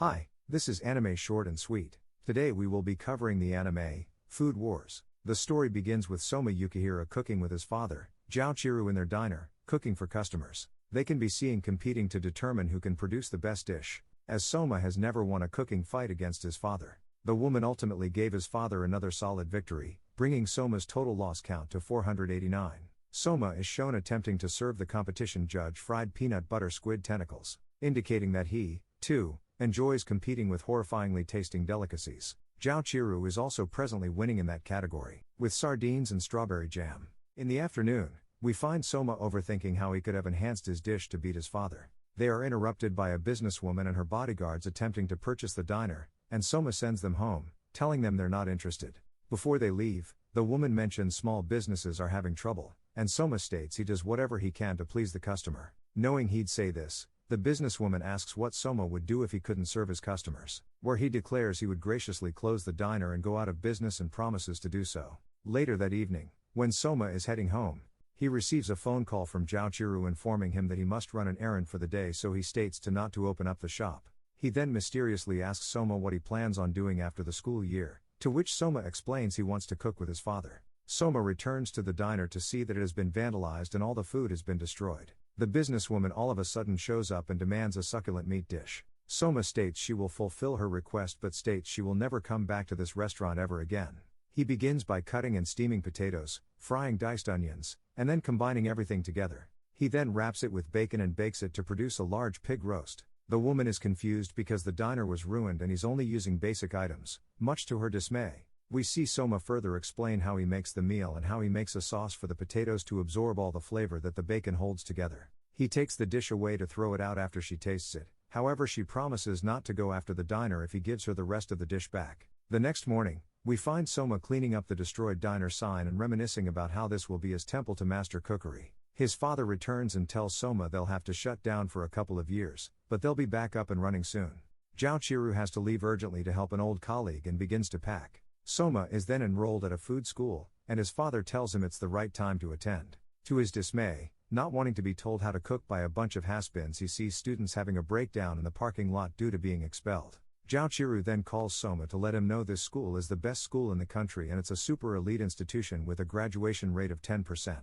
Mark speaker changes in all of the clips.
Speaker 1: Hi, this is Anime Short and Sweet. Today we will be covering the anime, Food Wars. The story begins with Souma Yukihira cooking with his father, Zhaoqiru in their diner, cooking for customers. They can be seen competing to determine who can produce the best dish, as Soma has never won a cooking fight against his father. The woman ultimately gave his father another solid victory, bringing Soma's total loss count to 489. Soma is shown attempting to serve the competition judge fried peanut butter squid tentacles, indicating that he, too, enjoys competing with horrifyingly tasting delicacies. Zhaoqiru is also presently winning in that category, with sardines and strawberry jam. In the afternoon, we find Soma overthinking how he could have enhanced his dish to beat his father. They are interrupted by a businesswoman and her bodyguards attempting to purchase the diner, and Soma sends them home, telling them they're not interested. Before they leave, the woman mentions small businesses are having trouble, and Soma states he does whatever he can to please the customer. Knowing he'd say this, the businesswoman asks what Soma would do if he couldn't serve his customers, where he declares he would graciously close the diner and go out of business and promises to do so. Later that evening, when Soma is heading home, he receives a phone call from Zhaoqiru informing him that he must run an errand for the day, so he states to not to open up the shop. He then mysteriously asks Soma what he plans on doing after the school year, to which Soma explains he wants to cook with his father. Soma returns to the diner to see that it has been vandalized and all the food has been destroyed. The businesswoman all of a sudden shows up and demands a succulent meat dish. Soma states she will fulfill her request but states she will never come back to this restaurant ever again. He begins by cutting and steaming potatoes, frying diced onions, and then combining everything together. He then wraps it with bacon and bakes it to produce a large pig roast. The woman is confused because the diner was ruined and he's only using basic items, much to her dismay. We see Soma further explain how he makes the meal and how he makes a sauce for the potatoes to absorb all the flavor that the bacon holds together. He takes the dish away to throw it out after she tastes it, however she promises not to go after the diner if he gives her the rest of the dish back. The next morning, we find Soma cleaning up the destroyed diner sign and reminiscing about how this will be his temple to master cookery. His father returns and tells Soma they'll have to shut down for a couple of years, but they'll be back up and running soon. Zhaoqiru has to leave urgently to help an old colleague and begins to pack. Soma is then enrolled at a food school, and his father tells him it's the right time to attend. To his dismay, not wanting to be told how to cook by a bunch of has-beens, he sees students having a breakdown in the parking lot due to being expelled. Zhaoqiru then calls Soma to let him know this school is the best school in the country and it's a super elite institution with a graduation rate of 10%.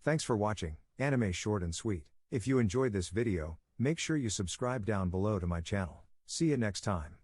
Speaker 1: Thanks for watching, Anime Short and Sweet. If you enjoyed this video, make sure you subscribe down below to my channel. See you next time.